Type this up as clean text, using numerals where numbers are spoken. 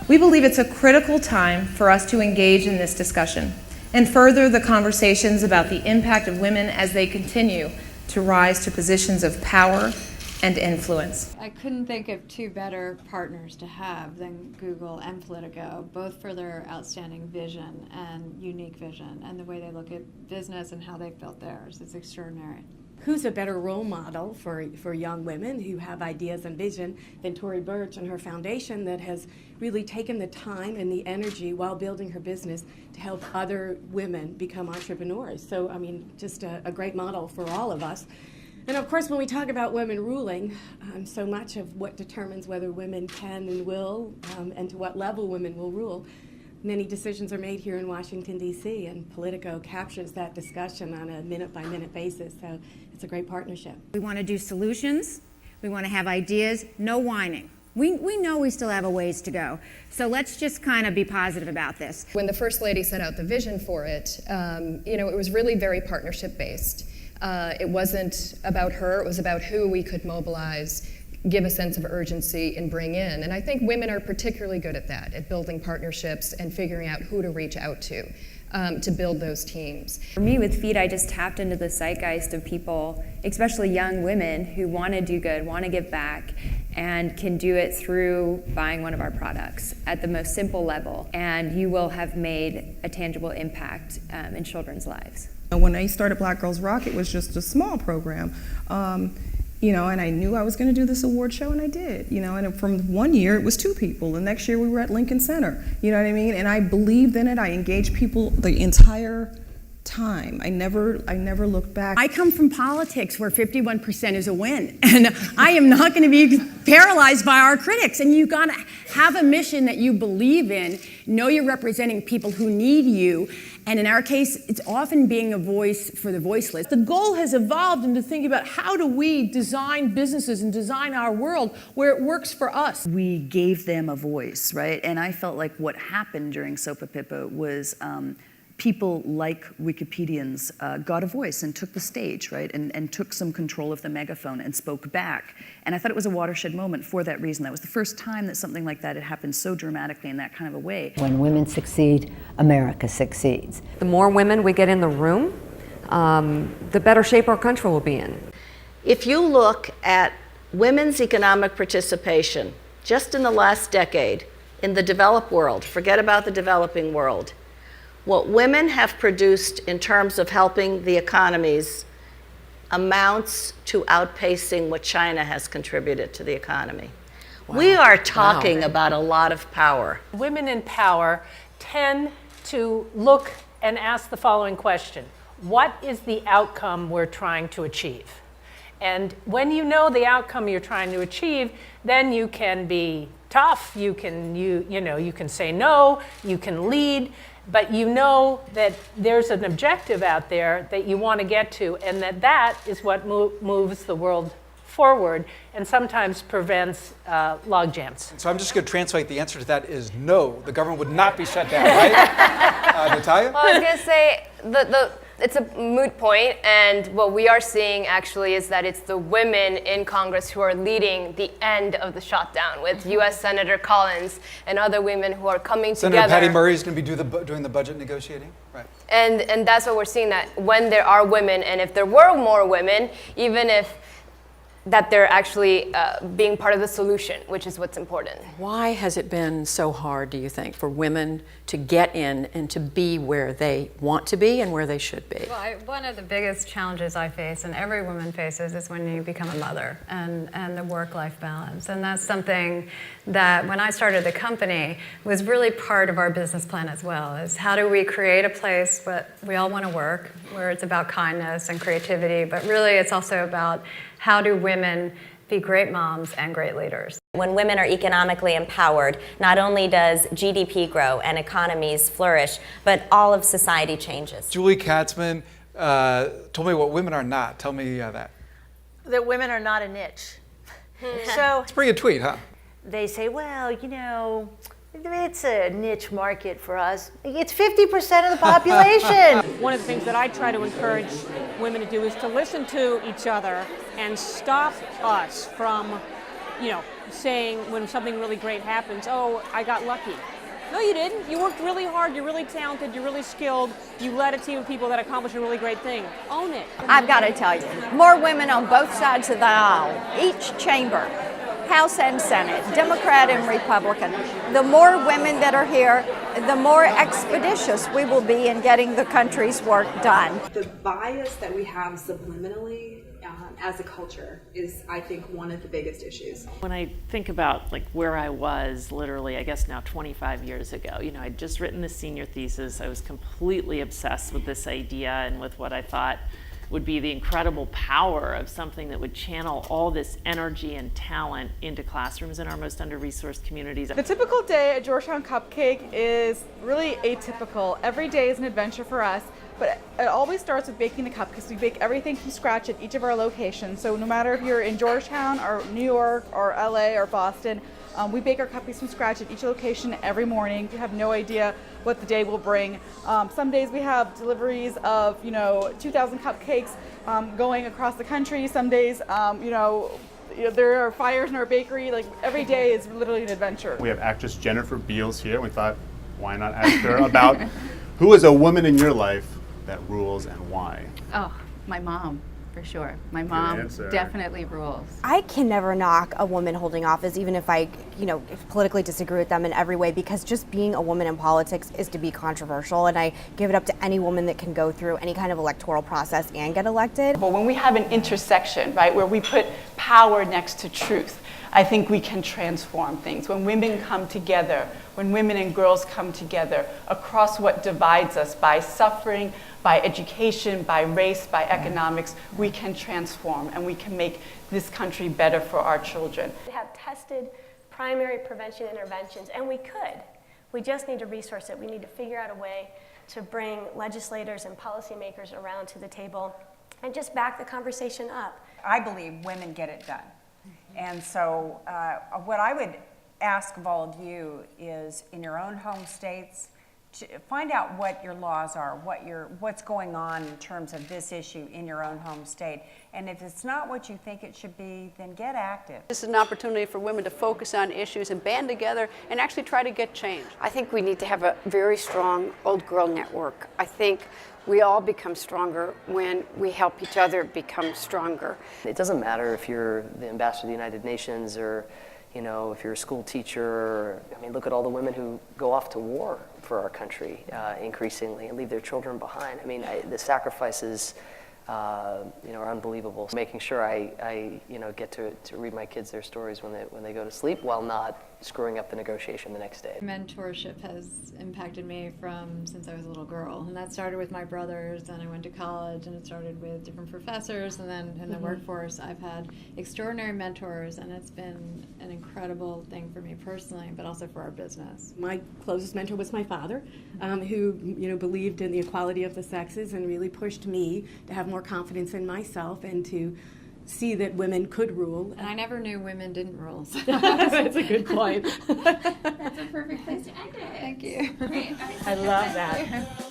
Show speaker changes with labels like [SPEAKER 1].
[SPEAKER 1] We believe it's a critical time for us to engage in this discussion and further the conversations about the impact of women as they continue to rise to positions of power and influence.
[SPEAKER 2] I couldn't think of two better partners to have than Google and Politico, both for their outstanding vision and unique vision, and the way they look at business and how they've built theirs. It's extraordinary.
[SPEAKER 3] Who's a better role model for young women who have ideas and vision than Tory Burch and her foundation that has really taken the time and the energy while building her business to help other women become entrepreneurs. So, I mean, just a great model for all of us. And of course, when we talk about women ruling, so much of what determines whether women can and will, and to what level women will rule, many decisions are made here in Washington, D.C., and Politico captures that discussion on a minute-by-minute basis, so it's a great partnership.
[SPEAKER 4] We want to do solutions, we want to have ideas, no whining. We know we still have a ways to go, so let's just kind of be positive about this.
[SPEAKER 5] When the First Lady set out the vision for it, it was really very partnership-based. It wasn't about her, it was about who we could mobilize, give a sense of urgency, and bring in. And I think women are particularly good at that, at building partnerships and figuring out who to reach out to build those teams.
[SPEAKER 6] For me with Feed, I just tapped into the zeitgeist of people, especially young women who want to do good, want to give back, and can do it through buying one of our products at the most simple level. And you will have made a tangible impact in children's lives.
[SPEAKER 7] When I started Black Girls Rock, it was just a small program, and I knew I was going to do this award show, and I did, and from one year it was 2 people. The next year we were at Lincoln Center, you know what I mean? And I believed in it. I engaged people the entire time. I never looked back.
[SPEAKER 4] I come from politics where 51% is a win, and I am not going to be paralyzed by our critics. And you got to have a mission that you believe in, know you're representing people who need you, and in our case, it's often being a voice for the voiceless.
[SPEAKER 8] The goal has evolved into thinking about how do we design businesses and design our world where it works for us.
[SPEAKER 9] We gave them a voice, right? And I felt like what happened during Sopa Pippa was people like Wikipedians got a voice and took the stage, right? And took some control of the megaphone and spoke back. And I thought it was a watershed moment for that reason. That was the first time that something like that had happened so dramatically in that kind of a way.
[SPEAKER 10] When women succeed, America succeeds.
[SPEAKER 11] The more women we get in the room, the better shape our country will be in.
[SPEAKER 12] If you look at women's economic participation just in the last decade in the developed world, forget about the developing world, what women have produced in terms of helping the economies amounts to outpacing what China has contributed to the economy. Wow. We are talking about a lot of power.
[SPEAKER 8] Women in power tend to look and ask the following question: what is the outcome we're trying to achieve? And when you know the outcome you're trying to achieve, then you can be tough, you can say no, you can lead, but you know that there's an objective out there that you want to get to, and that is what moves the world forward and sometimes prevents log jams.
[SPEAKER 13] So I'm just going to translate the answer to that is no, the government would not be shut down, right? Natalia?
[SPEAKER 14] Well, I was going to say, it's a moot point, and what we are seeing actually is that it's the women in Congress who are leading the end of the shutdown, with U.S. Senator Collins and other women who are coming together.
[SPEAKER 13] Senator Patty Murray is going to be doing the budget negotiating, right?
[SPEAKER 14] And that's what we're seeing, that when there are women, and if there were more women, even if that they're actually being part of the solution, which is what's important.
[SPEAKER 15] Why has it been so hard, do you think, for women to get in and to be where they want to be and where they should be?
[SPEAKER 2] Well, one of the biggest challenges I face, and every woman faces, is when you become a mother and the work-life balance. And that's something that, when I started the company, was really part of our business plan as well, is how do we create a place where we all want to work, where it's about kindness and creativity, but really it's also about how do women be great moms and great leaders.
[SPEAKER 16] When women are economically empowered, not only does GDP grow and economies flourish, but all of society changes.
[SPEAKER 13] Julie Katzman told me what women are not. Tell me that.
[SPEAKER 17] That women are not a niche. So
[SPEAKER 13] it's a pretty good tweet, huh?
[SPEAKER 17] They say, well, it's a niche market for us. It's 50% of the population.
[SPEAKER 18] One of the things that I try to encourage women to do is to listen to each other and stop us from saying when something really great happens, oh, I got lucky. No, you didn't. You worked really hard, you're really talented, you're really skilled, you led a team of people that accomplished a really great thing. Own it.
[SPEAKER 19] I've got to tell you, more women on both sides of the aisle, each chamber, House and Senate, Democrat and Republican. The more women that are here, the more expeditious we will be in getting the country's work done.
[SPEAKER 20] The bias that we have subliminally as a culture is, I think, one of the biggest issues.
[SPEAKER 21] When I think about like where I was literally, I guess now 25 years ago, I'd just written this senior thesis. I was completely obsessed with this idea and with what I thought would be the incredible power of something that would channel all this energy and talent into classrooms in our most under-resourced communities.
[SPEAKER 22] The typical day at Georgetown Cupcake is really atypical. Every day is an adventure for us, but it always starts with baking the cupcakes. We bake everything from scratch at each of our locations. So no matter if you're in Georgetown or New York or LA or Boston, we bake our cupcakes from scratch at each location every morning. You have no idea what the day will bring. Some days we have deliveries of 2,000 cupcakes going across the country. Some days there are fires in our bakery. Like every day is literally an adventure.
[SPEAKER 23] We have actress Jennifer Beals here. We thought, why not ask her about who is a woman in your life that rules and why?
[SPEAKER 24] Oh, my mom. For sure. My mom definitely rules.
[SPEAKER 25] I can never knock a woman holding office, even if I, politically disagree with them in every way, because just being a woman in politics is to be controversial, and I give it up to any woman that can go through any kind of electoral process and get elected.
[SPEAKER 26] But when we have an intersection, right, where we put power next to truth, I think we can transform things. When women come together, when women and girls come together across what divides us by suffering, by education, by race, by economics, we can transform and we can make this country better for our children.
[SPEAKER 27] We have tested primary prevention interventions, and we could. We just need to resource it. We need to figure out a way to bring legislators and policymakers around to the table and just back the conversation up.
[SPEAKER 28] I believe women get it done. And so what I would ask of all of you is, in your own home states, to find out what your laws are, what's going on in terms of this issue in your own home state. And if it's not what you think it should be, then get active.
[SPEAKER 29] This is an opportunity for women to focus on issues and band together and actually try to get change.
[SPEAKER 30] I think we need to have a very strong old girl network. I think we all become stronger when we help each other become stronger.
[SPEAKER 31] It doesn't matter if you're the ambassador of the United Nations or if you're a school teacher. Look at all the women who go off to war for our country increasingly and leave their children behind. The sacrifices are unbelievable. Making sure I get to read my kids their stories when they go to sleep while not screwing up the negotiation the next day.
[SPEAKER 2] Mentorship has impacted me since I was a little girl, and that started with my brothers, and I went to college, and it started with different professors, and then in the workforce I've had extraordinary mentors, and it's been an incredible thing for me personally, but also for our business.
[SPEAKER 3] My closest mentor was my father, who believed in the equality of the sexes and really pushed me to have more confidence in myself and to see that women could rule.
[SPEAKER 2] And I never knew women didn't rule. So.
[SPEAKER 3] That's a good point.
[SPEAKER 2] That's a perfect place to end it. Thank you.
[SPEAKER 8] I love that.